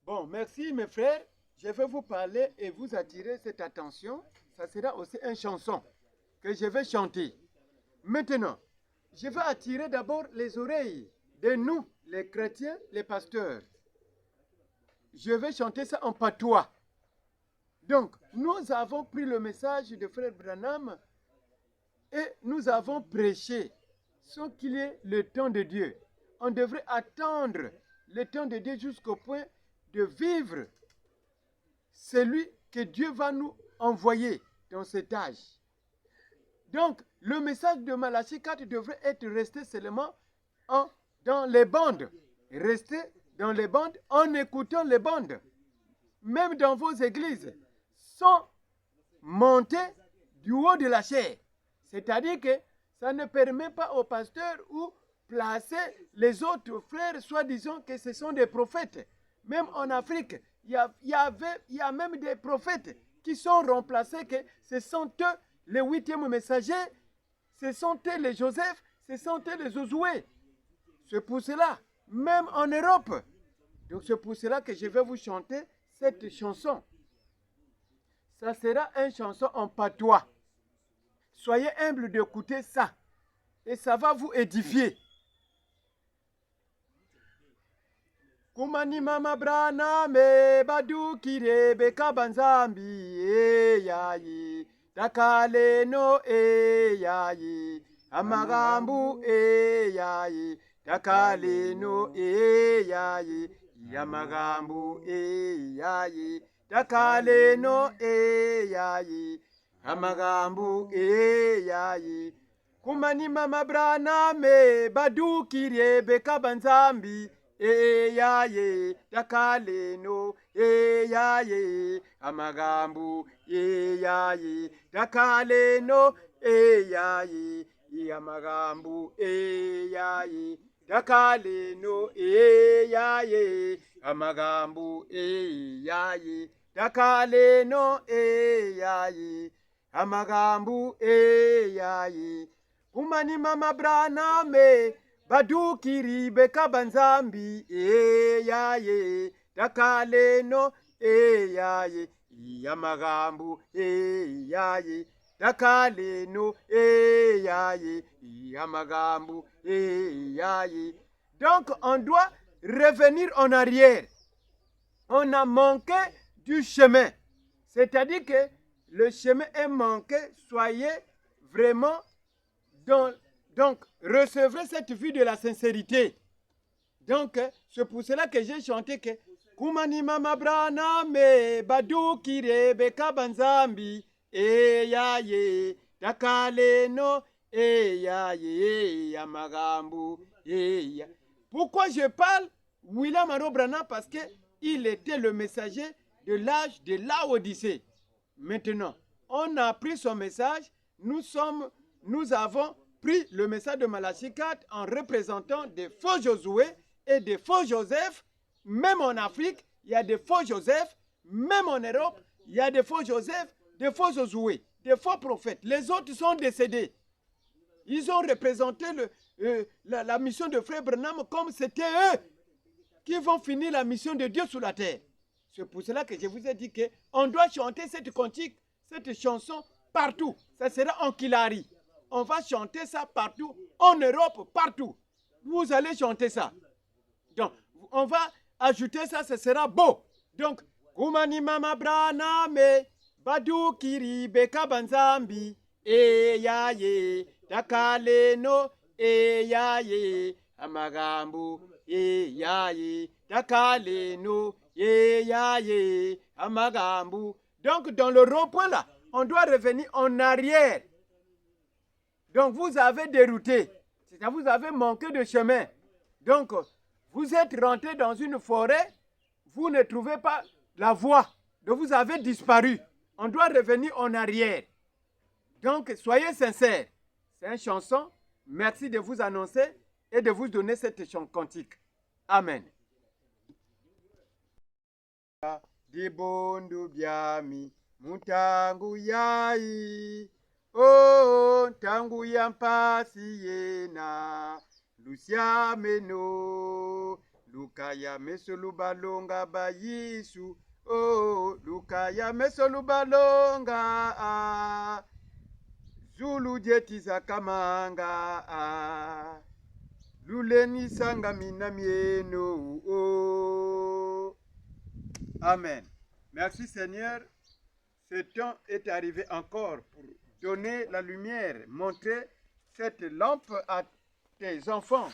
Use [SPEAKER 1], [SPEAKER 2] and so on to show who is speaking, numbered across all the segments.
[SPEAKER 1] Bon, merci mes frères. Je vais vous parler et vous attirer cette attention. Ça sera aussi une chanson que je vais chanter. Maintenant, je vais attirer d'abord les oreilles de nous, les chrétiens, les pasteurs. Je vais chanter ça en patois. Donc, nous avons pris le message de frère Branham et nous avons prêché sans qu'il y ait le temps de Dieu. On devrait attendre le temps de Dieu jusqu'au point de vivre celui que Dieu va nous envoyer dans cet âge. Donc, le message de Malachie 4 devrait être resté seulement dans les bandes. Rester dans les bandes en écoutant les bandes. Même dans vos églises, sans monter du haut de la chair. C'est-à-dire que ça ne permet pas aux pasteurs ou placer les autres frères, soi-disant que ce sont des prophètes. Même en Afrique, il y a même des prophètes qui sont remplacés, que ce sont eux les 8e messagers, ce sont eux les Joseph, ce sont eux les Josué. C'est pour cela, même en Europe. Donc c'est pour cela que je vais vous chanter cette chanson. Ça sera une chanson en patois. Soyez humbles d'écouter ça. Et ça va vous édifier. Kumani mama brana me badu kirebe kabanzambi yayi takale no yayi amagambu yayi takale no yayi yamagambu yayi takale no yayi amagambu yayi kumani mama brana me badu kirebe kabanzambi yaye takale no yaye amagambu yaye takale no yaye amagambu yaye takale no yaye amagambu yaye takale no yaye amagambu yaye kumani mama brana me badukiri beka banzambi yaye takale no yaye yamagambu yaye takale no yaye yamagambu yaye. Donc on doit revenir en arrière. On a manqué du chemin. C'est-à-dire que le chemin est manqué. Soyez vraiment donc, recevez cette vie de la sincérité. Donc, c'est pour cela que j'ai chanté que Kumani mama brana me badu kirebe kabanzambi yaye takale no yaye yamagambu ya. Pourquoi je parle William Aro Branham? Parce qu'il était le messager de l'âge de Laodicée. Maintenant, on a pris son message, nous avons pris le message de Malachie 4 en représentant des faux Josué et des faux Joseph. Même en Afrique, il y a des faux Joseph. Même en Europe, il y a des faux Joseph, des faux Josué, des faux prophètes. Les autres sont décédés. Ils ont représenté la mission de Frère Branham comme c'était eux qui vont finir la mission de Dieu sur la terre. C'est pour cela que je vous ai dit qu'on doit chanter cette cantique, cette chanson partout. Ça sera en Kilari. On va chanter ça partout, en Europe, partout. Vous allez chanter ça. Donc, on va ajouter ça, ce sera beau. Donc, Kumani mama brana me badu kiri beka banzambi yaye takale no yaye amagambu yaye takale no yaye amagambu. Donc, dans le rond-point là, on doit revenir en arrière. Donc, vous avez dérouté. C'est-à-dire vous avez manqué de chemin. Donc, vous êtes rentré dans une forêt, vous ne trouvez pas la voie. Donc, vous avez disparu. On doit revenir en arrière. Donc, soyez sincères. C'est une chanson. Merci de vous annoncer et de vous donner cette chanson cantique. Amen. Dibondu biami mutangu yai. Oh, tangu ya mpasi yena, Lucia meno, lukaya mesolubalonga bayisu. Oh, lukaya mesolubalonga. Zulu jetiza kamanga. Luleni sanga minamieno. Oh. Amen. Merci Seigneur. Ce temps est arrivé encore pour donner la lumière, montrer cette lampe à tes enfants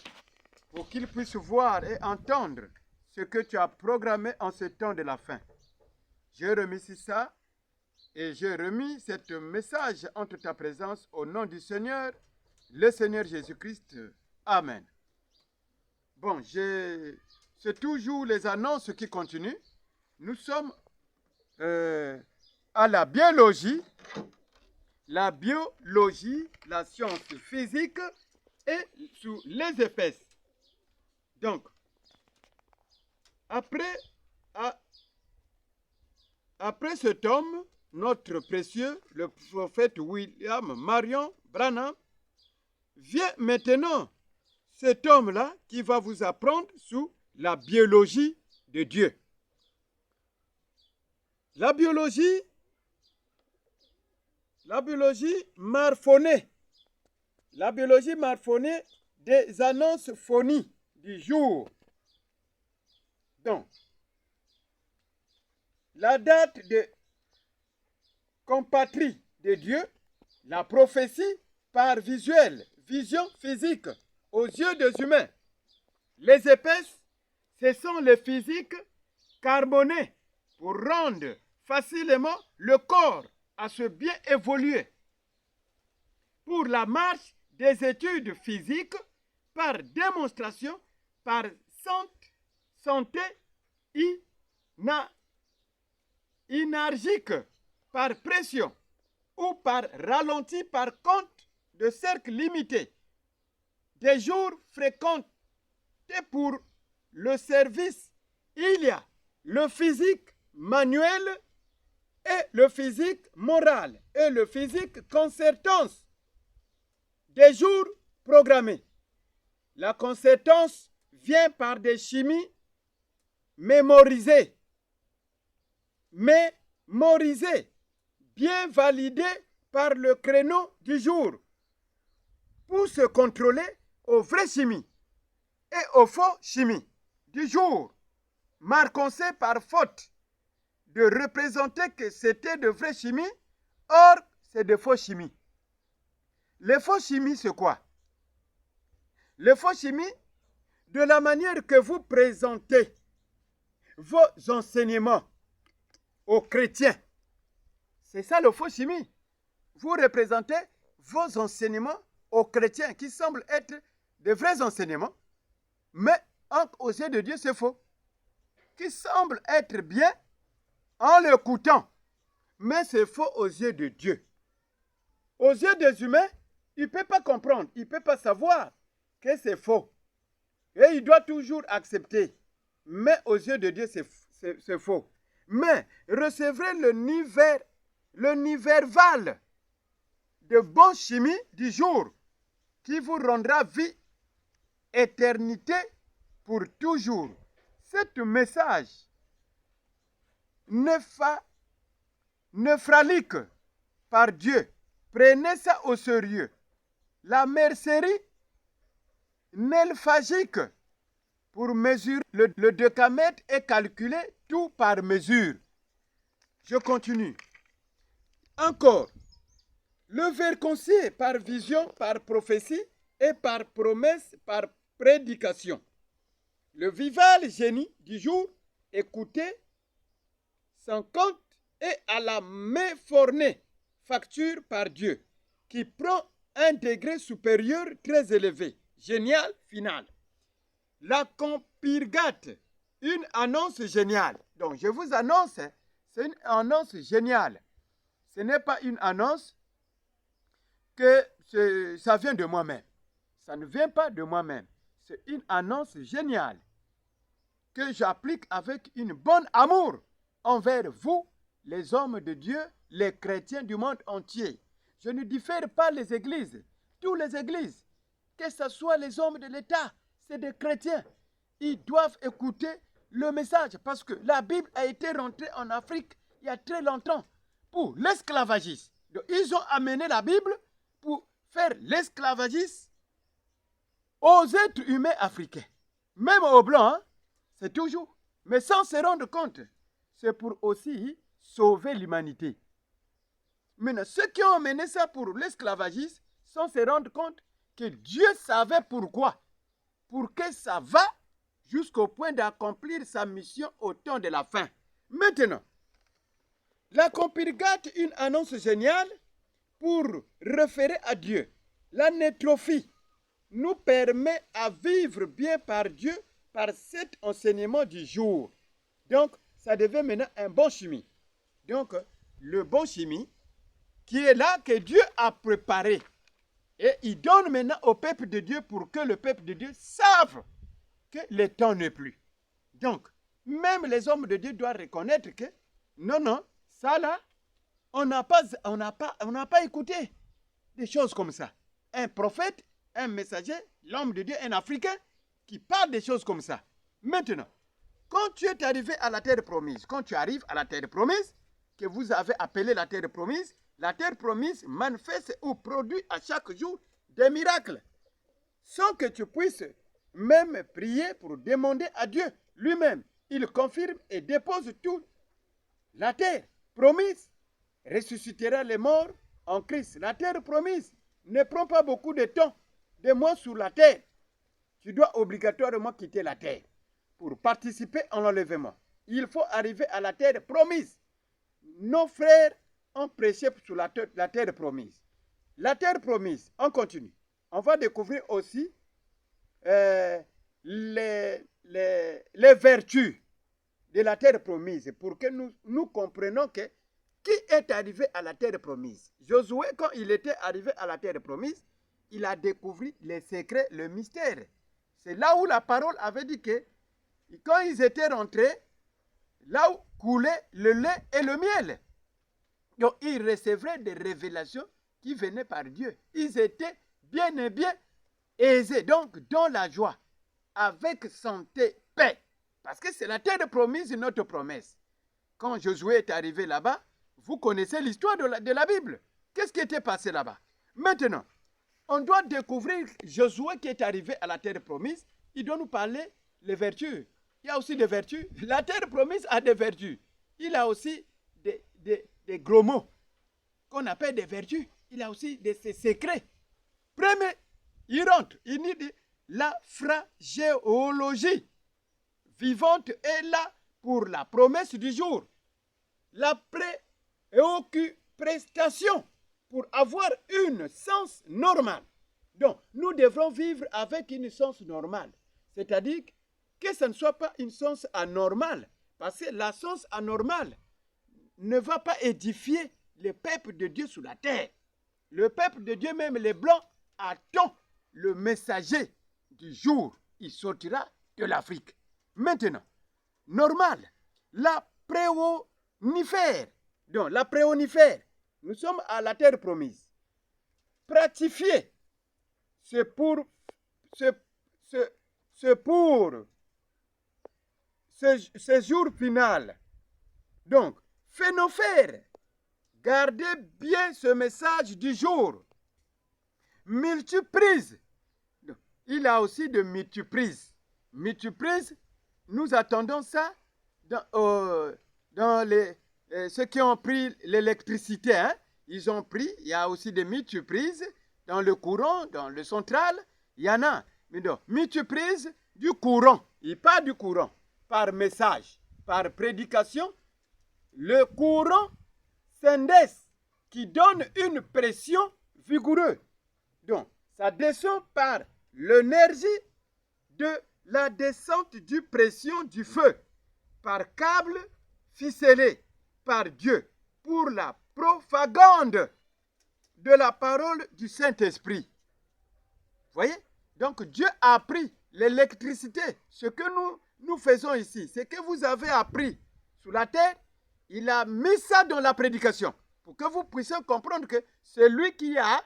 [SPEAKER 1] pour qu'ils puissent voir et entendre ce que tu as programmé en ce temps de la fin. Je remercie ça et je remis ce message entre ta présence au nom du Seigneur, le Seigneur Jésus-Christ. Amen. Bon, c'est toujours les annonces qui continuent. Nous sommes à la biologie, la science physique et sur les épaisses. Donc, après ce tome, notre précieux, le prophète William Marion Branham, vient maintenant cet homme-là qui va vous apprendre sur la biologie de Dieu. La biologie marphonée. La biologie marphonée des annonces phonies du jour. Donc, la date de compatrie de Dieu, la prophétie par vision physique aux yeux des humains. Les épaisses, ce sont les physiques carbonées pour rendre facilement le corps à se bien évoluer. Pour la marche des études physiques par démonstration, par santé énergique, par pression ou par ralenti par compte de cercles limités. Des jours fréquentés pour le service, il y a le physique manuel et le physique moral et le physique concertance. Des jours programmés. La concertance vient par des chimies mémorisées, bien validées par le créneau du jour pour se contrôler aux vraies chimies et aux faux chimies du jour, marquées par faute de représenter que c'était de vraies chimies, or c'est de faux chimies. Les faux chimies, c'est quoi? Les faux chimies, de la manière que vous présentez vos enseignements aux chrétiens. C'est ça le faux chimie. Vous représentez vos enseignements aux chrétiens qui semblent être de vrais enseignements, mais aux yeux de Dieu, c'est faux. Qui semblent être bien en l'écoutant, mais c'est faux aux yeux de Dieu. Aux yeux des humains, il ne peut pas comprendre, il ne peut pas savoir que c'est faux. Et il doit toujours accepter. Mais aux yeux de Dieu, c'est faux. Mais recevrez le niverval de bonne chimie du jour qui vous rendra vie, éternité pour toujours. Ce message nephralique par Dieu, prenez ça au sérieux. La mercerie nelphagique pour mesurer le décamètre est calculé tout par mesure. Je continue. Encore, le ver conseillé par vision, par prophétie et par promesse, par prédication. Le vival génie du jour, écoutez, sans compte, et à la méfornée facture par Dieu, qui prend un degré supérieur très élevé. Génial, final. La compirgate, une annonce géniale. Donc, je vous annonce, c'est une annonce géniale. Ce n'est pas une annonce que ça vient de moi-même. Ça ne vient pas de moi-même. C'est une annonce géniale que j'applique avec une bonne amour envers vous, les hommes de Dieu, les chrétiens du monde entier. Je ne diffère pas les églises, toutes les églises, que ce soit les hommes de l'État, c'est des chrétiens. ils doivent écouter le message parce que la Bible a été rentrée en Afrique il y a très longtemps pour l'esclavagisme. Donc, ils ont amené la Bible pour faire l'esclavagisme aux êtres humains africains. Même aux Blancs, hein, c'est toujours. Mais sans se rendre compte, c'est pour aussi sauver l'humanité. Maintenant, ceux qui ont mené ça pour l'esclavagisme, sans se rendre compte que Dieu savait pourquoi. Pour que ça va jusqu'au point d'accomplir sa mission au temps de la fin. Maintenant, la compilgate, une annonce géniale pour référer à Dieu. La nétrophie nous permet à vivre bien par Dieu par cet enseignement du jour. Donc, ça devient maintenant un bon chimie. Donc, le bon chimie qui est là, que Dieu a préparé. Et il donne maintenant au peuple de Dieu pour que le peuple de Dieu sache que le temps n'est plus. Donc, même les hommes de Dieu doivent reconnaître que non, ça là, on n'a pas écouté des choses comme ça. Un prophète, un messager, l'homme de Dieu, un Africain qui parle des choses comme ça. Maintenant, quand tu es arrivé à la terre promise, quand tu arrives à la terre promise, que vous avez appelé la terre promise manifeste ou produit à chaque jour des miracles, sans que tu puisses même prier pour demander à Dieu lui-même. Il confirme et dépose tout. La terre promise ressuscitera les morts en Christ. La terre promise ne prend pas beaucoup de temps, de mois sur la terre. Tu dois obligatoirement quitter la terre pour participer à l'enlèvement. Il faut arriver à la terre promise. Nos frères ont prêché sur la terre promise. La terre promise, on continue. On va découvrir aussi les vertus de la terre promise pour que nous comprenions que qui est arrivé à la terre promise. Josué, quand il était arrivé à la terre promise, il a découvert les secrets, le mystère. C'est là où la parole avait dit que quand ils étaient rentrés, là où coulait le lait et le miel, donc ils recevraient des révélations qui venaient par Dieu. Ils étaient bien et bien aisés, donc dans la joie, avec santé, paix. Parce que c'est la terre promise, notre promesse. Quand Josué est arrivé là-bas, vous connaissez l'histoire de la Bible. Qu'est-ce qui était passé là-bas? Maintenant, on doit découvrir Josué qui est arrivé à la terre promise. Il doit nous parler les vertus. Il y a aussi des vertus. La terre promise a des vertus. Il a aussi des gros mots qu'on appelle des vertus. Il a aussi ses secrets. Premier, il rentre. Il dit la phraséologie vivante est là pour la promesse du jour. La préoccupation pour avoir une sens normale. Donc, nous devrons vivre avec une sens normale. C'est-à-dire que ce ne soit pas une sens anormale. Parce que la sens anormale ne va pas édifier le peuple de Dieu sur la terre. Le peuple de Dieu, même les Blancs, attend le messager du jour. Il sortira de l'Afrique. Maintenant, normal, la préonifère. Donc, la préonifère, nous sommes à la terre promise. Pratifier, c'est pour ce jour final. Donc, phénophère, gardez bien ce message du jour. Multiprise, il a aussi de multiprise. Multiprise, nous attendons ça dans ceux qui ont pris l'électricité. Hein? Ils ont pris, il y a aussi des multiprises dans le courant, dans le central. Il y en a. Mais donc, multiprise du courant. Et pas du courant. Par message, par prédication. Le courant s'indexe qui donne une pression vigoureuse. Donc, ça descend par l'énergie de la descente du pression du feu, par câble ficelé par Dieu, pour la propagande de la parole du Saint-Esprit. Vous voyez? Donc, Dieu a appris l'électricité. Ce que nous faisons ici, ce que vous avez appris sur la terre, il a mis ça dans la prédication pour que vous puissiez comprendre que c'est lui qui a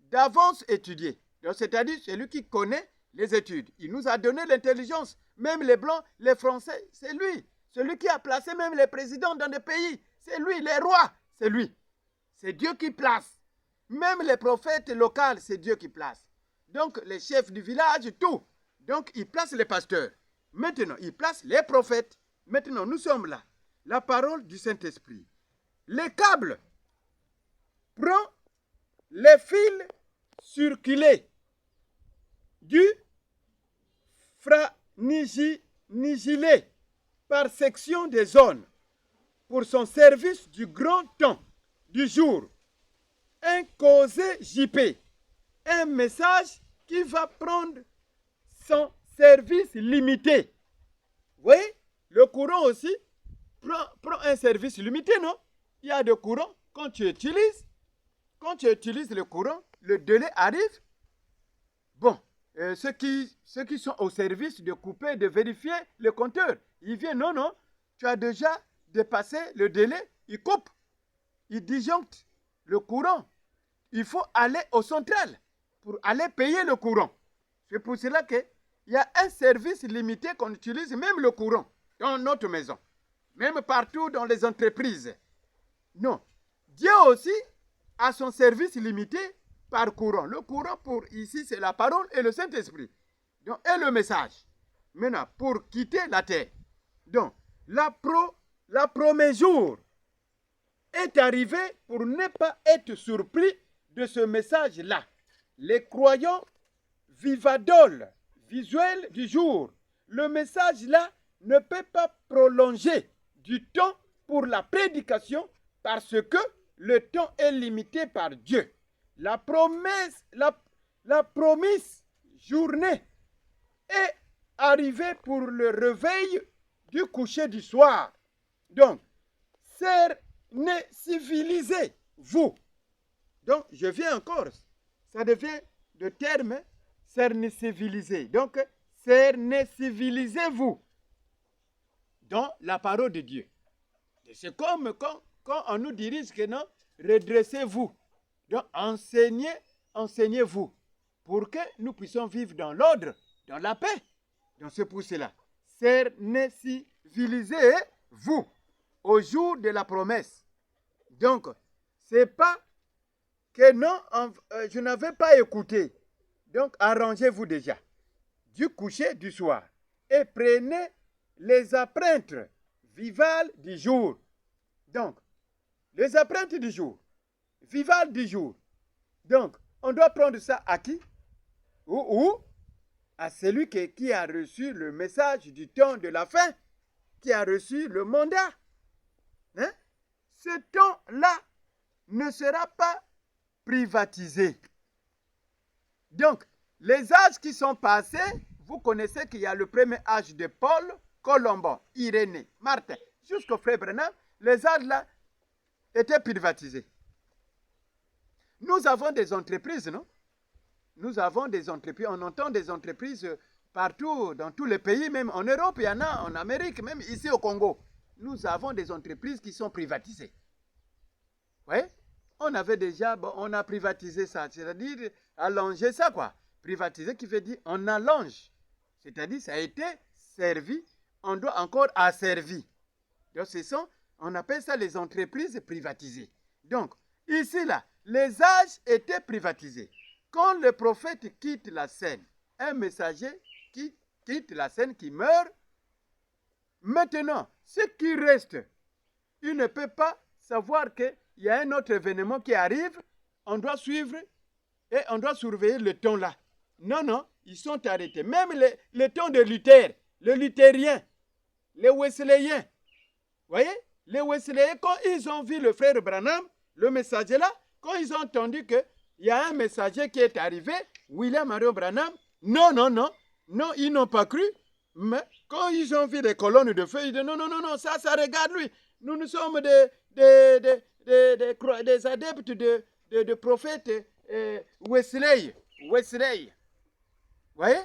[SPEAKER 1] d'avance étudié. C'est-à-dire celui qui connaît les études. Il nous a donné l'intelligence même les Blancs, les Français, c'est lui. Celui qui a placé même les présidents dans des pays, c'est lui, les rois, c'est lui. C'est Dieu qui place. Même les prophètes locaux, c'est Dieu qui place. Donc, les chefs du village, tout. Donc, il place les pasteurs. Maintenant, il place les prophètes. Maintenant, nous sommes là. La parole du Saint-Esprit. Les câbles. Prends les fils circulés du franigilé par section des zones pour son service du grand temps du jour. Un causé JP, un message qui va prendre son service limité. Vous voyez, le courant aussi prend un service limité, non? Il y a de courant, quand tu utilises le courant, le délai arrive. Bon, ceux qui sont au service de couper, de vérifier le compteur, ils viennent, non, tu as déjà dépassé le délai, ils coupent, ils disjonctent le courant. Il faut aller au central pour aller payer le courant. C'est pour cela qu'il y a un service limité qu'on utilise, même le courant, dans notre maison, même partout dans les entreprises. Non, Dieu aussi a son service limité par courant. Le courant, pour ici, c'est la parole et le Saint-Esprit. Donc, et le message. Maintenant, pour quitter la terre. Donc, la premier jour est arrivé pour ne pas être surpris de ce message-là. Les croyants vivadolent, visuel du jour. Le message-là ne peut pas prolonger du temps pour la prédication parce que le temps est limité par Dieu. La promise journée est arrivée pour le réveil du coucher du soir. Donc, cernez, civilisez-vous. Donc, je viens encore. Ça devient de terme cernez, civilisez. Donc, cernez, civilisez-vous dans la parole de Dieu. C'est comme quand on nous dirige que non, redressez-vous. Donc, enseignez-vous pour que nous puissions vivre dans l'ordre, dans la paix. Donc, c'est pour cela. Cernez, civilisez-vous au jour de la promesse. Donc, c'est pas que non, je n'avais pas écouté. Donc, arrangez-vous déjà du coucher du soir et prenez les empreintes vivales du jour. Donc, les empreintes du jour, vivales du jour. Donc, on doit prendre ça à qui? Ou à celui qui a reçu le message du temps de la fin, qui a reçu le mandat. Hein? Ce temps-là ne sera pas privatisé. Donc, les âges qui sont passés, vous connaissez qu'il y a le premier âge de Paul, Colomban, Irénée, Martin, jusqu'au frère Branham, les âges là étaient privatisés. Nous avons des entreprises, non? Nous avons des entreprises, on entend des entreprises partout, dans tous les pays, même en Europe, il y en a, en Amérique, même ici au Congo. Nous avons des entreprises qui sont privatisées. Oui? On avait déjà, on a privatisé ça, c'est-à-dire allonger ça, quoi. Privatiser qui veut dire on allonge. C'est-à-dire ça a été servi, on doit encore asservir. Donc ce sont, on appelle ça les entreprises privatisées. Donc, ici, là, les âges étaient privatisés. Quand le prophète quitte la scène, un messager qui quitte la scène, qui meurt, maintenant, ce qui reste, il ne peut pas savoir qu'il y a un autre événement qui arrive, on doit suivre et on doit surveiller le temps là. Non, ils sont arrêtés. Même le temps de Luther, les luthériens, les wesleyens. Vous voyez? Les wesleyens, quand ils ont vu le frère Branham, le messager là, quand ils ont entendu qu'il y a un messager qui est arrivé, William Marion Branham, non, ils n'ont pas cru. Mais quand ils ont vu des colonnes de feu, ils disent non, ça regarde lui. Nous sommes des adeptes de prophètes Wesley. Vous voyez?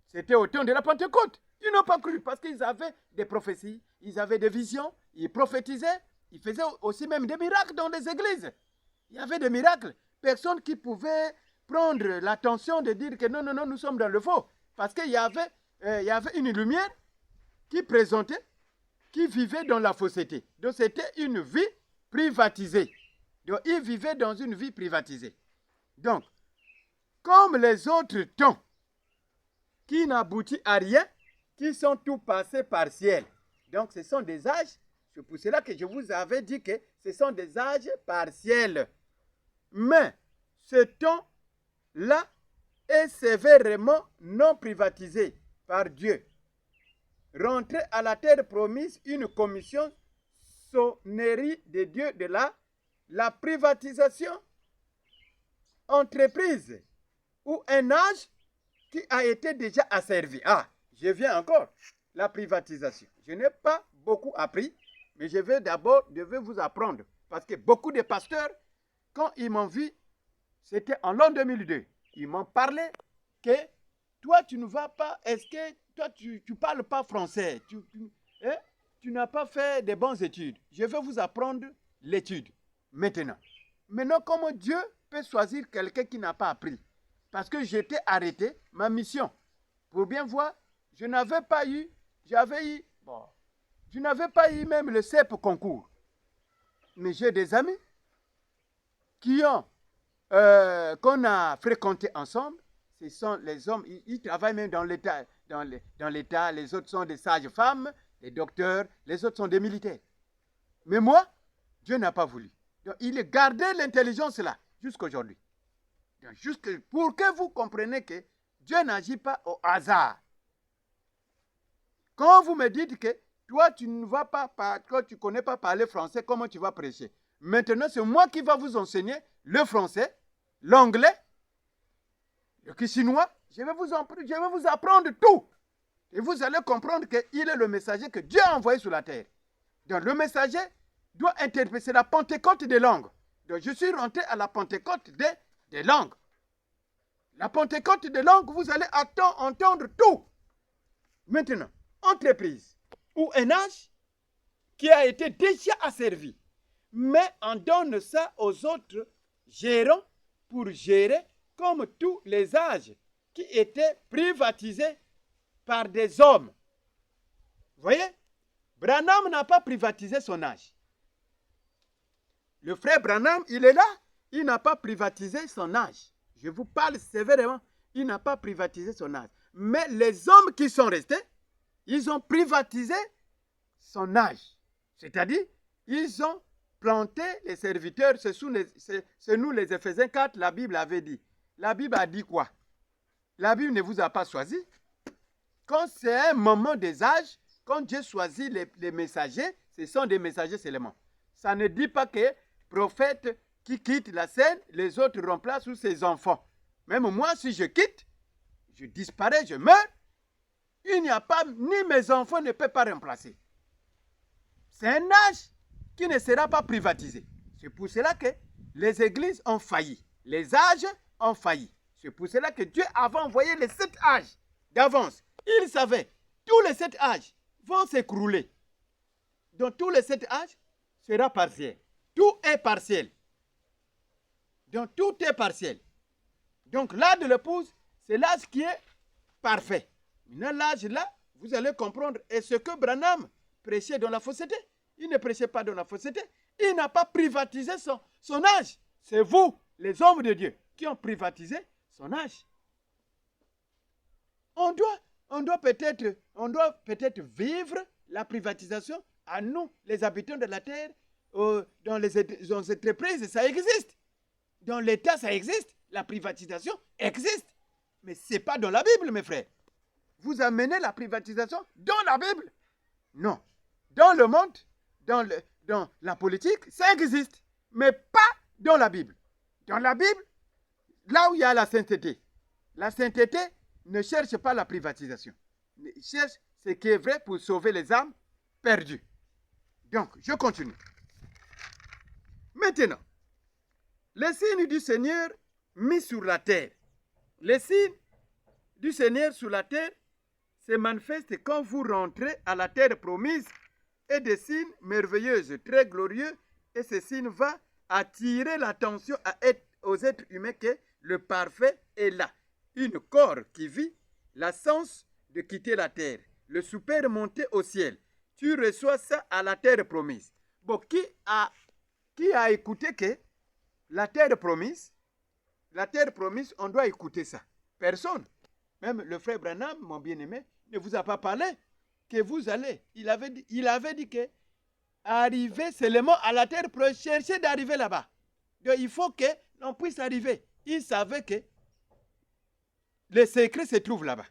[SPEAKER 1] C'était au temps de la Pentecôte. Ils n'ont pas cru parce qu'ils avaient des prophéties, ils avaient des visions, ils prophétisaient, ils faisaient aussi même des miracles dans les églises. Il y avait des miracles. Personne qui pouvait prendre l'attention de dire que non, nous sommes dans le faux. Parce qu'il y avait il y avait une lumière qui présentait, qui vivait dans la fausseté. Donc c'était une vie privatisée. Donc il vivait dans une vie privatisée. Donc, comme les autres temps qui n'aboutissent à rien, qui sont tout passés partiels. Donc ce sont des âges, c'est pour cela que je vous avais dit que ce sont des âges partiels. Mais ce temps-là est sévèrement non privatisé par Dieu. Rentrer à la terre promise une commission sonnerie de Dieu de la privatisation entreprise ou un âge qui a été déjà asservi. Ah, je viens encore. La privatisation. Je n'ai pas beaucoup appris, mais je vais vous apprendre. Parce que beaucoup de pasteurs, quand ils m'ont vu, c'était en l'an 2002, ils m'ont parlé que toi, tu ne vas pas, est-ce que toi, tu ne parles pas français, tu n'as pas fait de bonnes études. Je vais vous apprendre l'étude maintenant. Maintenant, comment Dieu peut choisir quelqu'un qui n'a pas appris? Parce que j'étais arrêté, ma mission, pour bien voir, je n'avais pas eu même le CEP concours. Mais j'ai des amis qui qu'on a fréquenté ensemble. Ce sont les hommes, ils travaillent même dans l'État, les autres sont des sages-femmes, des docteurs, les autres sont des militaires. Mais moi, Dieu n'a pas voulu. Donc, il a gardé l'intelligence là, jusqu'à aujourd'hui. Pour que vous compreniez que Dieu n'agit pas au hasard. Quand vous me dites que toi, tu ne vas pas, quand tu ne connais pas parler français, comment tu vas prêcher? Maintenant, c'est moi qui va vous enseigner le français, l'anglais, le chinois. Je vais vous apprendre tout. Et vous allez comprendre qu'il est le messager que Dieu a envoyé sur la terre. Donc, le messager doit interpréter. C'est la Pentecôte des langues. Donc, je suis rentré à la Pentecôte des langues. La Pentecôte des langues, vous allez entendre tout. Maintenant, entreprise ou un âge qui a été déjà asservi, mais on donne ça aux autres gérants pour gérer comme tous les âges qui étaient privatisés par des hommes. Vous voyez? Branham n'a pas privatisé son âge. Le frère Branham, il est là, il n'a pas privatisé son âge. Je vous parle sévèrement, il n'a pas privatisé son âge. Mais les hommes qui sont restés, ils ont privatisé son âge. C'est-à-dire, ils ont planté les serviteurs. C'est nous les Éphésiens 4, la Bible avait dit. La Bible a dit quoi? La Bible ne vous a pas choisi. Quand c'est un moment des âges, quand Dieu choisit les messagers, ce sont des messagers seulement. Ça ne dit pas que prophète qui quitte la scène, les autres remplacent ou ses enfants. Même moi, si je quitte, je disparais, je meurs, il n'y a pas, ni mes enfants ne peuvent pas remplacer. C'est un âge qui ne sera pas privatisé. C'est pour cela que les églises ont failli. Les âges ont failli. C'est pour cela que Dieu avait envoyé les 7 âges d'avance. Il savait, tous les 7 âges vont s'écrouler. Donc tous les 7 âges sera partiel. Tout est partiel. Donc tout est partiel. Donc l'âge de l'épouse, c'est l'âge qui est parfait. Maintenant l'âge là, vous allez comprendre. Et ce que Branham prêchait dans la fausseté, il ne prêchait pas dans la fausseté. Il n'a pas privatisé son âge. C'est vous, les hommes de Dieu, qui ont privatisé son âge. On doit peut-être vivre la privatisation à nous, les habitants de la terre, dans les entreprises, ça existe. Dans l'État, ça existe. La privatisation existe. Mais ce n'est pas dans la Bible, mes frères. Vous amenez la privatisation dans la Bible? Non. Dans le monde, dans la politique, ça existe. Mais pas dans la Bible. Dans la Bible, là où il y a la sainteté. La sainteté ne cherche pas la privatisation. Elle cherche ce qui est vrai pour sauver les âmes perdues. Donc, je continue. Maintenant, les signes du Seigneur mis sur la terre. Les signes du Seigneur sur la terre se manifestent quand vous rentrez à la terre promise et des signes merveilleux, très glorieux, et ces signes vont attirer l'attention aux êtres humains que le parfait est là. Une corps qui vit, la sens de quitter la terre, le souper est monté au ciel. Tu reçois ça à la terre promise. Bon, qui a écouté que la terre promise, on doit écouter ça? Personne. Même le frère Branham, mon bien-aimé, ne vous a pas parlé que vous allez. Il avait dit que arriver seulement à la terre promise, chercher d'arriver là-bas. Donc, il faut que l'on puisse arriver. Il savait que le secret se trouve là-bas.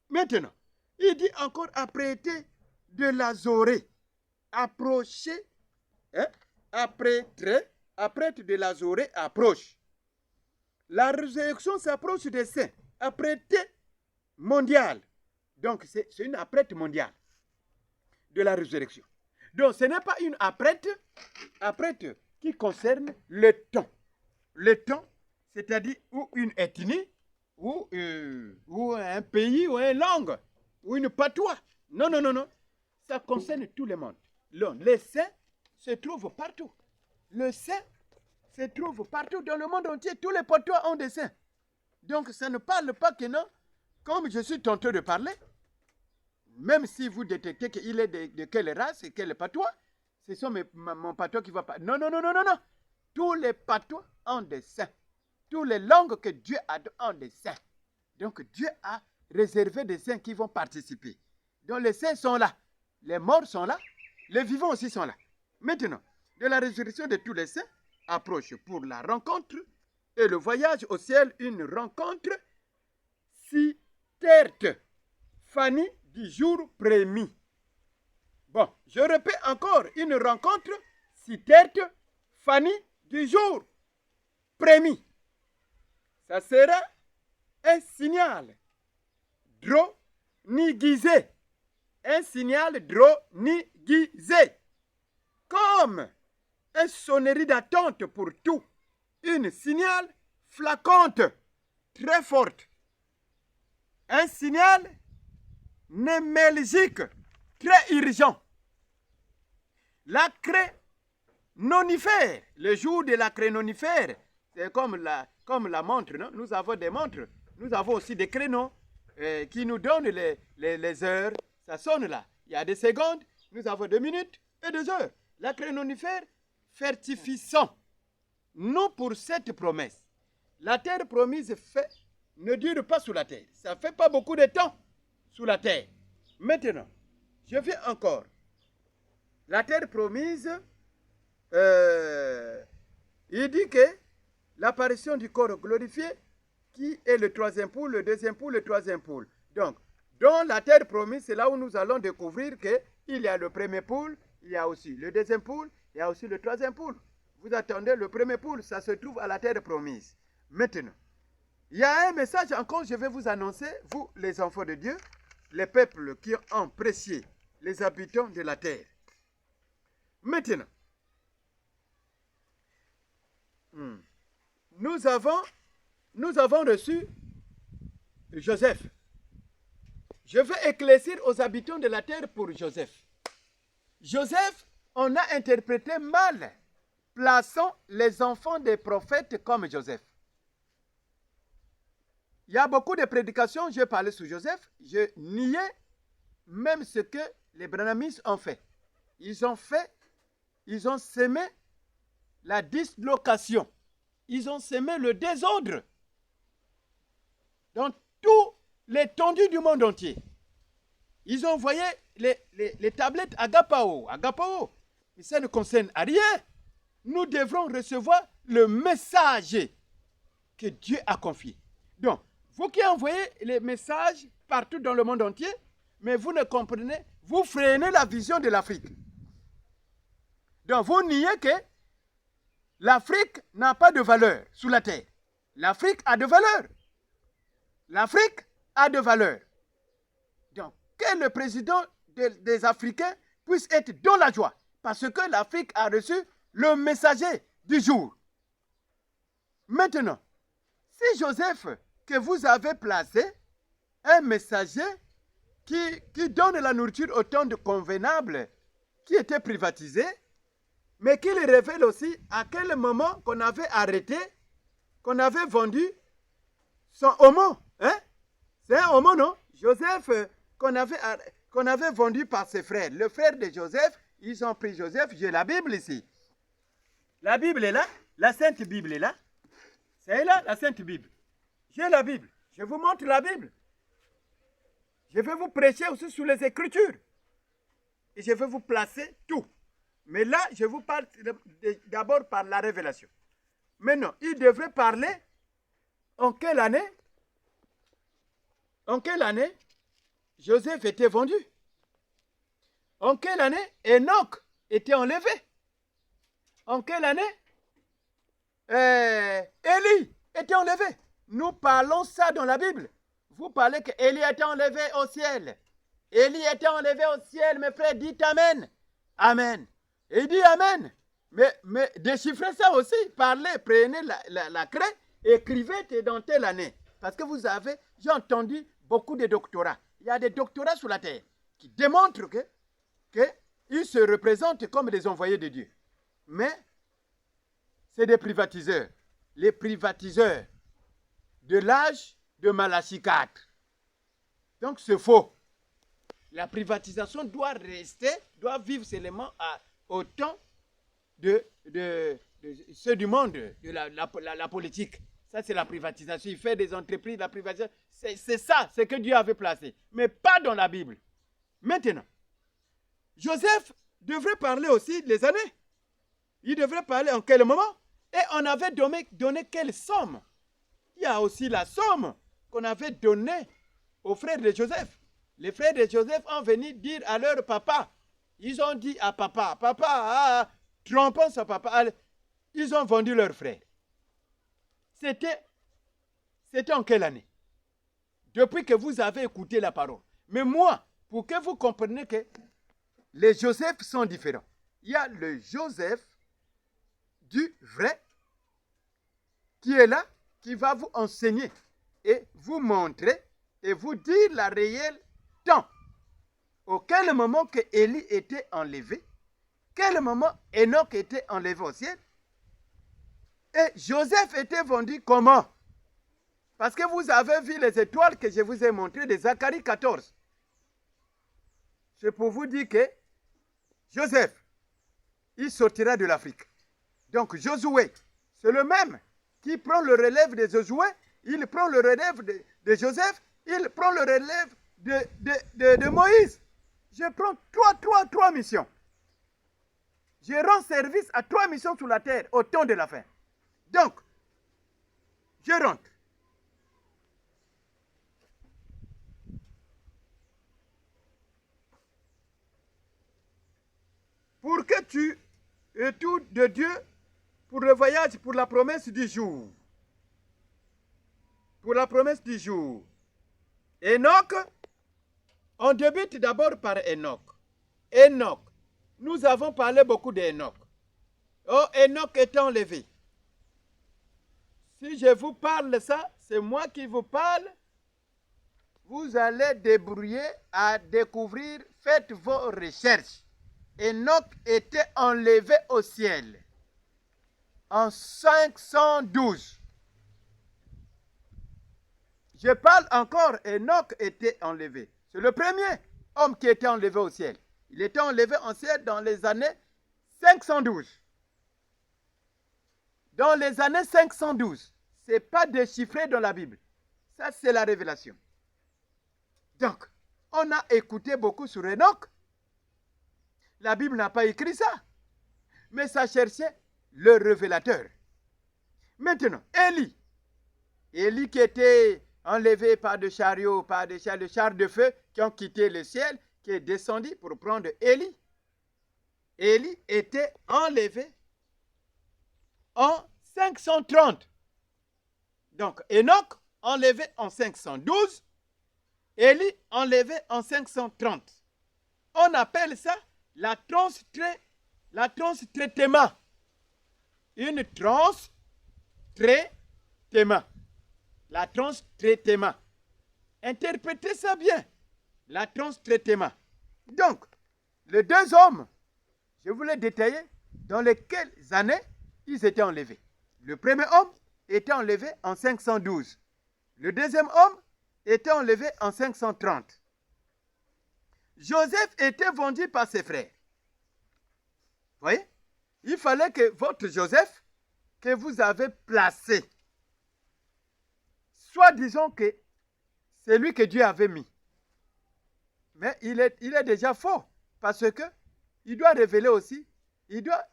[SPEAKER 1] Maintenant, il dit encore apprêter de la zorée. Approcher, apprête de la zorée approche. La résurrection s'approche des saints. Apprêter mondiale. Donc, c'est une apprête mondiale de la résurrection. Donc, ce n'est pas une apprête qui concerne le temps. Le temps, c'est-à-dire ou une ethnie, ou un pays, ou une langue, ou une patois. Non, non, non, non. Ça concerne tout le monde. Les saints se trouvent partout. Le saint se trouve partout dans le monde entier. Tous les patois ont des saints. Donc, ça ne parle pas que non, comme je suis tenté de parler, même si vous détectez qu'il est de quelle race et quel patois, ce sont mon patois qui va pas. Non, non, non, non, non, non. Tous les patois ont des saints. Toutes les langues que Dieu a ont des saints. Donc, Dieu a réservé des saints qui vont participer. Donc, les saints sont là. Les morts sont là. Les vivants aussi sont là. Maintenant, de la résurrection de tous les saints approche pour la rencontre et le voyage au ciel, une rencontre si terte, Fanny du jour prémis. Bon, je répète encore, une rencontre si terte, Fanny du jour prémis. Ça sera un signal drôniguisé. Un signal drôniguisé. Comme une sonnerie d'attente pour tout. Une signal flacante, très forte. Un signal némelgique, très urgent. La crénonifère, le jour de la crénonifère, c'est comme la montre, non? Nous avons des montres, nous avons aussi des créneaux qui nous donnent les heures. Ça sonne là. Il y a des secondes, nous avons 2 minutes et 2 heures. La crénonifère, fertifiant. Nous, pour cette promesse, la terre promise ne dure pas sous la terre. Ça ne fait pas beaucoup de temps sous la terre. Maintenant, je viens encore. La terre promise, il dit que l'apparition du corps glorifié, qui est le 3e pôle, le 2e pôle, le 3e pôle. Donc, dans la terre promise, c'est là où nous allons découvrir qu'il y a le 1er pôle, il y a aussi le 2e pôle, il y a aussi le 3e pôle. Vous attendez le 1er pôle, ça se trouve à la terre promise. Maintenant, il y a un message encore, je vais vous annoncer, vous les enfants de Dieu, les peuples qui ont apprécié les habitants de la terre. Maintenant, nous avons reçu Joseph. Je vais éclaircir aux habitants de la terre pour Joseph. Joseph, on a interprété mal. Plaçons les enfants des prophètes comme Joseph. Il y a beaucoup de prédications, j'ai parlé sur Joseph. Je niais même ce que les branhamistes ont fait. Ils ont semé la dislocation. Ils ont semé le désordre dans toute l'étendue du monde entier. Ils ont envoyé les tablettes Agapao. Agapao, mais ça ne concerne à rien. Nous devrons recevoir le message que Dieu a confié. Donc, vous qui envoyez les messages partout dans le monde entier, mais vous ne comprenez, vous freinez la vision de l'Afrique. Donc, vous niez que l'Afrique n'a pas de valeur sous la terre. L'Afrique a de valeur. L'Afrique a de valeur. Donc, que le président des Africains puisse être dans la joie, parce que l'Afrique a reçu le messager du jour. Maintenant, si Joseph, que vous avez placé, un messager qui donne la nourriture au temps de convenable, qui était privatisé, mais qui le révèle aussi à quel moment qu'on avait arrêté, qu'on avait vendu son homo. Hein? C'est un homo, non? Joseph, qu'on avait vendu par ses frères. Le frère de Joseph, ils ont pris Joseph. J'ai la Bible ici. La Bible est là. La Sainte Bible est là. C'est là, la Sainte Bible. J'ai la Bible. Je vous montre la Bible. Je vais vous prêcher aussi sur les Écritures. Et je vais vous placer tout. Mais là, je vous parle d'abord par la révélation. Maintenant, il devrait parler en quelle année? En quelle année Joseph était vendu? En quelle année Enoch était enlevé? En quelle année Élie était enlevé? Nous parlons ça dans la Bible. Vous parlez qu'Élie était enlevé au ciel. Élie était enlevé au ciel, mes frères, dites Amen. Amen. Et il dit Amen. Mais déchiffrez ça aussi. Parlez, prenez la craie, écrivez dans telle année. Parce que vous avez, j'ai entendu beaucoup de doctorats. Il y a des doctorats sur la terre qui démontrent qu'ils se représentent comme des envoyés de Dieu. Mais c'est des privatiseurs. Les privatiseurs de l'âge de Malachie 4. Donc c'est faux. La privatisation doit rester, doit vivre seulement au temps de ceux du monde, de la politique. Ça, c'est la privatisation. Il fait des entreprises, la privatisation. C'est ça, c'est que Dieu avait placé. Mais pas dans la Bible. Maintenant, Joseph devrait parler aussi des années. Il devrait parler en quel moment? Et on avait donné quelle somme? Il y a aussi la somme qu'on avait donnée aux frères de Joseph. Les frères de Joseph ont venu dire à leur papa. Ils ont dit à papa, trompant son papa, ils ont vendu leur frère. C'était en quelle année? Depuis que vous avez écouté la parole. Mais moi, pour que vous compreniez que les Joseph sont différents. Il y a le Joseph du vrai qui est là, qui va vous enseigner et vous montrer et vous dire la réelle temps. Auquel moment que Élie était enlevé, quel moment Enoch était enlevé au ciel, et Joseph était vendu comment? Parce que vous avez vu les étoiles que je vous ai montrées de Zacharie 14. C'est pour vous dire que Joseph, il sortira de l'Afrique. Donc Josué, c'est le même qui prend le relève de Josué, il prend le relève de Joseph, il prend le relève de Moïse. Je prends trois missions. Je rends service à 3 missions sur la terre au temps de la fin. Donc, je rentre. Pour que tu aies tout de Dieu pour le voyage, pour la promesse du jour. Pour la promesse du jour. Enoch, on débute d'abord par Enoch. Enoch, nous avons parlé beaucoup d'Enoch. Oh, Enoch est enlevé. Si je vous parle ça, c'est moi qui vous parle. Vous allez débrouiller à découvrir, faites vos recherches. Enoch était enlevé au ciel en 512. Je parle encore, Enoch était enlevé. C'est le premier homme qui était enlevé au ciel. Il était enlevé au ciel dans les années 512. Dans les années 512. Ce n'est pas déchiffré dans la Bible. Ça, c'est la révélation. Donc, on a écouté beaucoup sur Enoch. La Bible n'a pas écrit ça. Mais ça cherchait le révélateur. Maintenant, Élie. Élie qui était enlevé par des chariots, par des chars de feu qui ont quitté le ciel, qui est descendu pour prendre Élie. Élie était enlevé en 530. Donc, Enoch enlevé en 512, Élie enlevé en 530. On appelle ça la transe-traitement. Une transe-traitement. La transe-traitement. Interprétez ça bien. La transe-traitement. Donc, les deux hommes, je vous l'ai détaillé, dans lesquelles années ils étaient enlevés. Le premier homme était enlevé en 512. Le deuxième homme était enlevé en 530. Joseph était vendu par ses frères. Vous voyez? Il fallait que votre Joseph, que vous avez placé, soit disons que c'est lui que Dieu avait mis. Mais il est déjà faux, parce que il doit révéler aussi.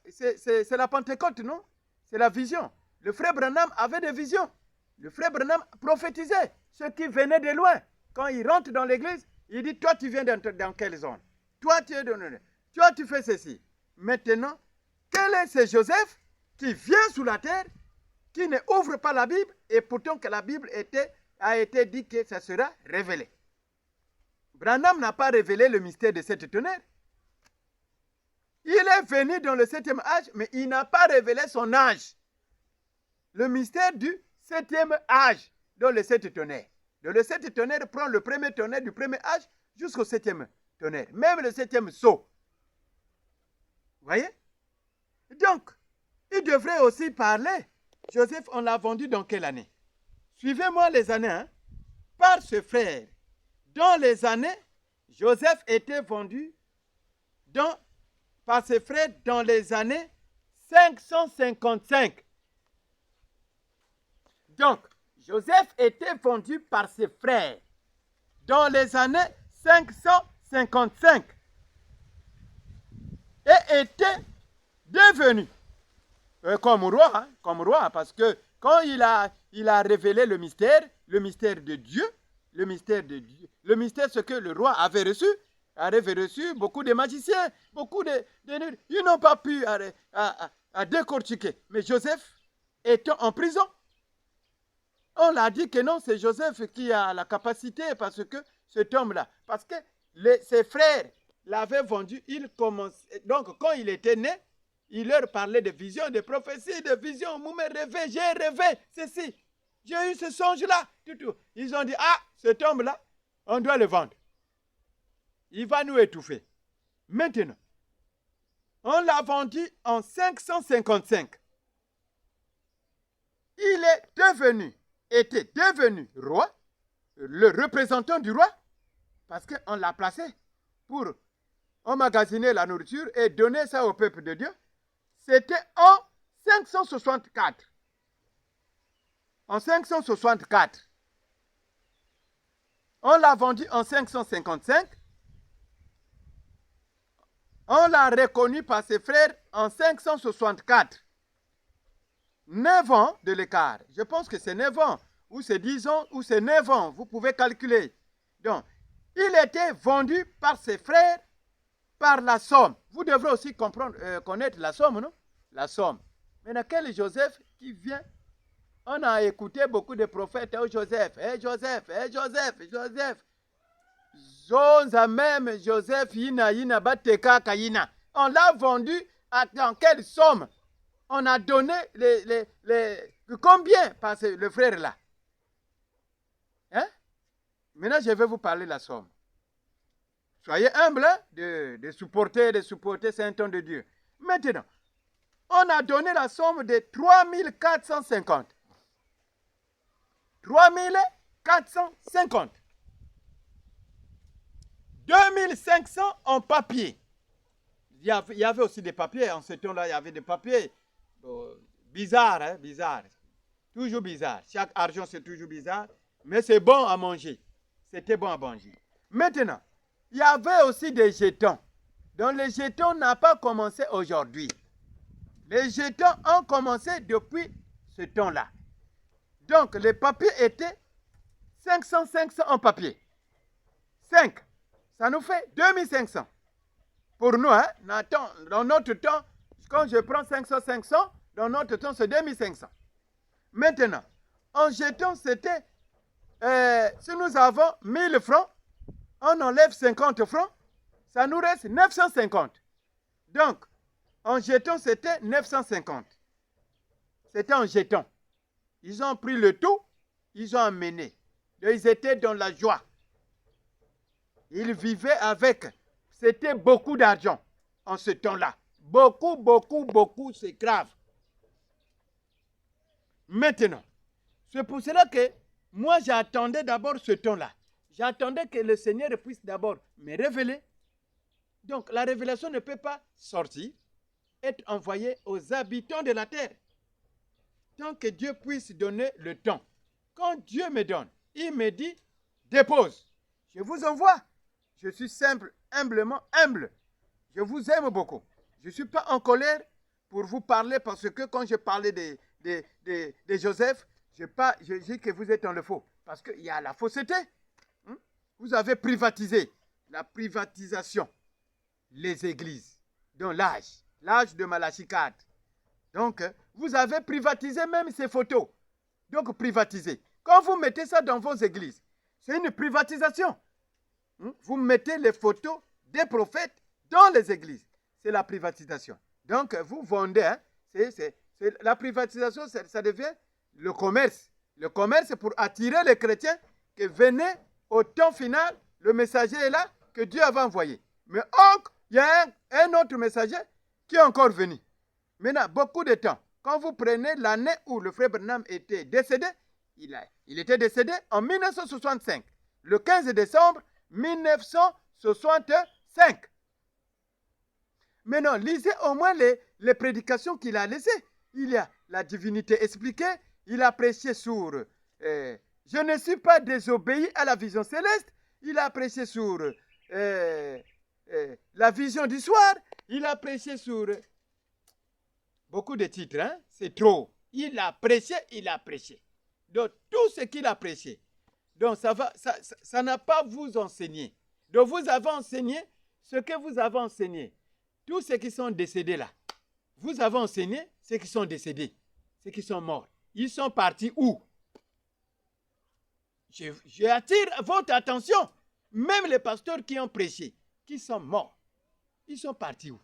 [SPEAKER 1] C'est la Pentecôte, non? C'est la vision. Le frère Branham avait des visions. Le frère Branham prophétisait ceux qui venaient de loin. Quand il rentre dans l'église, il dit, toi tu viens dans quelle zone? Toi tu fais ceci. Maintenant, quel est ce Joseph qui vient sous la terre, qui ne ouvre pas la Bible, et pourtant que la Bible a été dit que ça sera révélé? Branham n'a pas révélé le mystère de cette tonnerre. Il est venu dans le 7e âge, mais il n'a pas révélé son âge. Le mystère du 7e âge dans le 7 tonnerres. Dans le 7 tonnerres prend le premier tonnerre du premier âge jusqu'au 7e tonnerre. Même le 7e sceau. Vous voyez? Donc, il devrait aussi parler. Joseph, on l'a vendu dans quelle année? Suivez-moi les années. Hein? Par ce frère. Dans les années, Joseph était vendu par ses frères dans les années 555. Donc, Joseph était vendu par ses frères dans les années 555 et était devenu comme roi, parce que quand il a révélé le mystère de Dieu, le mystère ce que le roi avait reçu beaucoup de magiciens, beaucoup ils n'ont pas pu à décortiquer. Mais Joseph étant en prison, on l'a dit que non, c'est Joseph qui a la capacité, parce que cet homme-là, parce que ses frères l'avaient vendu, donc quand il était né, il leur parlait de visions, de prophéties, de visions. Vous me rêvez, j'ai rêvé, ceci. J'ai eu ce songe-là. Tout. Ils ont dit, ah, cet homme-là, on doit le vendre. Il va nous étouffer. Maintenant, on l'a vendu en 555. Il était devenu roi, le représentant du roi, parce qu'on l'a placé pour emmagasiner la nourriture et donner ça au peuple de Dieu. C'était en 564. En 564. On l'a vendu en 555. On l'a reconnu par ses frères en 564. 9 ans de l'écart. Je pense que c'est 9 ans, ou c'est 10 ans, ou c'est 9 ans. Vous pouvez calculer. Donc, il était vendu par ses frères par la somme. Vous devrez aussi connaître la somme, non? La somme. Maintenant, quel Joseph qui vient? On a écouté beaucoup de prophètes. Oh Joseph, Joseph. Zonza même Joseph, yina bateka kayina. On l'a vendu dans quelle somme? On a donné combien par le frère là? Hein? Maintenant, je vais vous parler de la somme. Soyez humbles de supporter, c'est un ton de Dieu. Maintenant, on a donné la somme de 3450. 3450. 2500 en papier. Il y avait aussi des papiers. En ce temps-là, il y avait des papiers. Bizarre. Toujours bizarre. Chaque argent, c'est toujours bizarre. Mais c'est bon à manger. C'était bon à manger. Maintenant, il y avait aussi des jetons. Donc, les jetons n'ont pas commencé aujourd'hui. Les jetons ont commencé depuis ce temps-là. Donc, les papiers étaient 500 en papier. 5. Ça nous fait 2500. Pour nous, hein, dans notre temps, quand je prends 500, dans notre temps, c'est 2500. Maintenant, en jetons, c'était, si nous avons 1000 francs, on enlève 50 francs, ça nous reste 950. Donc, en jetons, c'était 950. C'était en jetons. Ils ont pris le tout, ils ont amené. Ils étaient dans la joie. Ils vivaient avec. C'était beaucoup d'argent en ce temps-là. Beaucoup, c'est grave. Maintenant, c'est pour cela que moi j'attendais d'abord ce temps-là. J'attendais que le Seigneur puisse d'abord me révéler. Donc la révélation ne peut pas sortir, être envoyée aux habitants de la terre. Tant que Dieu puisse donner le temps. Quand Dieu me donne, il me dit, dépose. Je vous envoie. Je suis simple, humblement humble. Je vous aime beaucoup. Je ne suis pas en colère pour vous parler parce que quand je parlais de Joseph, je dis que vous êtes dans le faux. Parce qu'il y a la fausseté. Vous avez privatisé. La privatisation. Les églises. Dans l'âge de Malachie 4. Donc, vous avez privatisé même ces photos. Donc, privatisé. Quand vous mettez ça dans vos églises, c'est une privatisation. Vous mettez les photos des prophètes dans les églises. C'est la privatisation. Donc, vous vendez. Hein, la privatisation, ça devient le commerce. Le commerce, c'est pour attirer les chrétiens que venez au temps final, le messager est là, que Dieu avait envoyé. Mais il y a un autre messager qui est encore venu. Maintenant, beaucoup de temps, quand vous prenez l'année où le frère Branham était décédé, il était décédé en 1965, le 15 décembre 1965. Maintenant, lisez au moins les prédications qu'il a laissées. Il y a la divinité expliquée, il a prêché sur je ne suis pas désobéi à la vision céleste, il a prêché sur la vision du soir, il a prêché sur beaucoup de titres, hein? C'est trop. Il a prêché, il a prêché. Donc, tout ce qu'il a prêché, donc ça n'a pas vous enseigné. Donc, vous avez enseigné ce que vous avez enseigné. Tous ceux qui sont décédés là, vous avez enseigné ceux qui sont décédés, ceux qui sont morts. Ils sont partis où? J'attire votre attention. Même les pasteurs qui ont prêché, qui sont morts, ils sont partis où?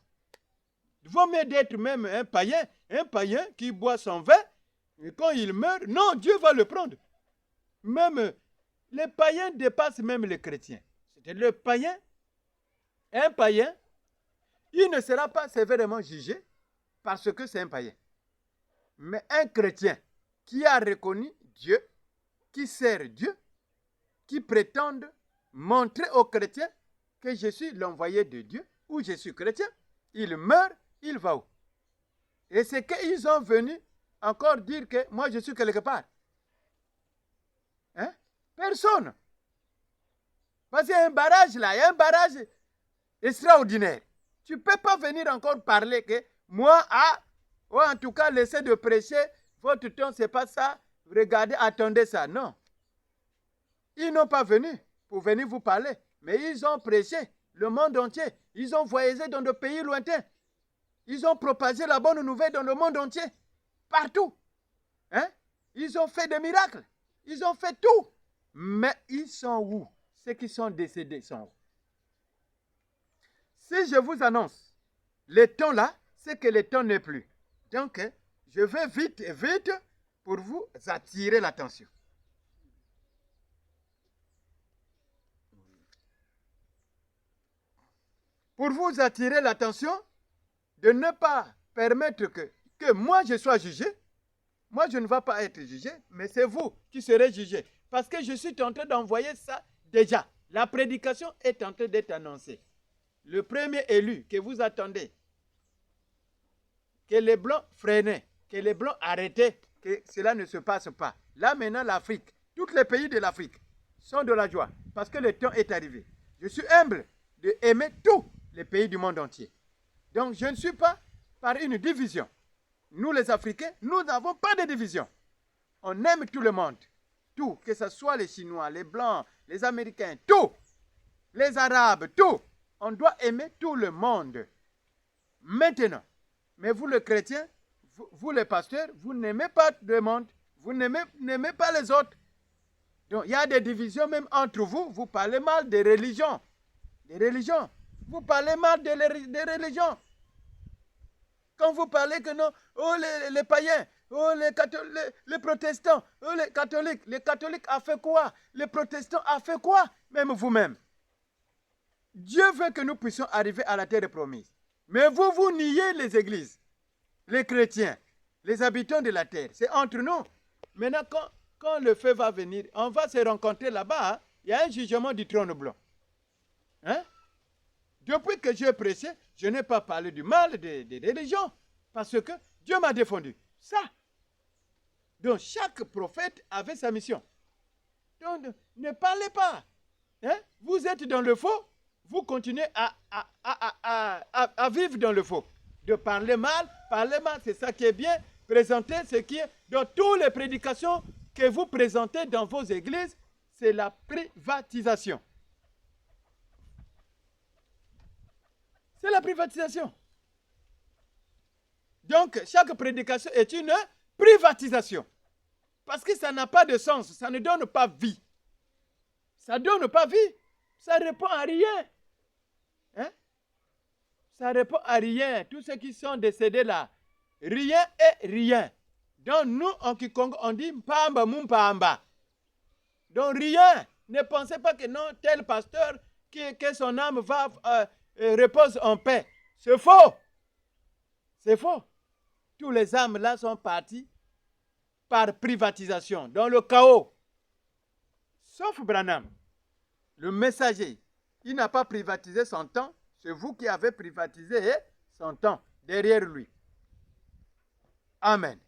[SPEAKER 1] Il vaut mieux d'être même un païen qui boit son vin, et quand il meurt, non, Dieu va le prendre. Même les païens dépassent même les chrétiens. C'est le païen, un païen, il ne sera pas sévèrement jugé parce que c'est un païen. Mais un chrétien qui a reconnu Dieu, qui sert Dieu, qui prétend montrer aux chrétiens que je suis l'envoyé de Dieu, ou je suis chrétien, il meurt, il va où? Et c'est qu'ils ont venu encore dire que moi je suis quelque part. Hein? Personne. Parce qu'il y a un barrage là, il y a un barrage extraordinaire. Tu ne peux pas venir encore parler que moi, ou en tout cas, laissez de prêcher, votre temps, ce n'est pas ça, regardez, attendez ça. Non. Ils n'ont pas venu pour venir vous parler, mais ils ont prêché le monde entier. Ils ont voyagé dans des pays lointains. Ils ont propagé la bonne nouvelle dans le monde entier, partout. Hein? Ils ont fait des miracles. Ils ont fait tout. Mais ils sont où? Ceux qui sont décédés sont où? Si je vous annonce le temps là, c'est que le temps n'est plus. Donc, je vais vite et vite pour vous attirer l'attention. Pour vous attirer l'attention, de ne pas permettre que moi je sois jugé. Moi je ne vais pas être jugé, mais c'est vous qui serez jugé. Parce que je suis en train d'envoyer ça déjà. La prédication est en train d'être annoncée. Le premier élu que vous attendez, que les Blancs freinaient, que les Blancs arrêtaient, que cela ne se passe pas. Là maintenant l'Afrique, tous les pays de l'Afrique sont de la joie parce que le temps est arrivé. Je suis humble d'aimer tous les pays du monde entier. Donc je ne suis pas par une division. Nous les Africains, nous n'avons pas de division. On aime tout le monde. Tout, que ce soit les Chinois, les Blancs, les Américains, tout. Les Arabes, tout. On doit aimer tout le monde. Maintenant, mais vous les chrétiens, vous les pasteurs, vous n'aimez pas le monde. Vous n'aimez pas les autres. Donc il y a des divisions même entre vous. Vous parlez mal des religions. Des religions. Vous parlez mal des religions. Quand vous parlez que non, oh les païens, oh les protestants, oh les catholiques a fait quoi? Les protestants a fait quoi? Même vous-même. Dieu veut que nous puissions arriver à la terre promise. Mais vous niez les églises, les chrétiens, les habitants de la terre. C'est entre nous. Maintenant, quand le feu va venir, on va se rencontrer là-bas. Hein? Il y a un jugement du trône blanc. Hein? Depuis que j'ai prêché, je n'ai pas parlé du mal des religions. Parce que Dieu m'a défendu. Ça. Donc, chaque prophète avait sa mission. Donc, ne parlez pas. Hein? Vous êtes dans le faux. Vous continuez à vivre dans le faux. De parler mal, c'est ça qui est bien. Présenter ce qui est dans toutes les prédications que vous présentez dans vos églises, c'est la privatisation. C'est la privatisation. Donc, chaque prédication est une privatisation. Parce que ça n'a pas de sens, ça ne donne pas vie. Ça ne donne pas vie. Ça ne répond à rien. Hein? Ça ne répond à rien. Tous ceux qui sont décédés là, rien est rien. Donc nous, en Kikongo, on dit Mpamba Mumpamba. Donc rien. Ne pensez pas que non, tel pasteur, que son âme va repose en paix. C'est faux. C'est faux. Tous les âmes là sont partis par privatisation, dans le chaos. Sauf Branham, le messager. Il n'a pas privatisé son temps. C'est vous qui avez privatisé son temps derrière lui. Amen.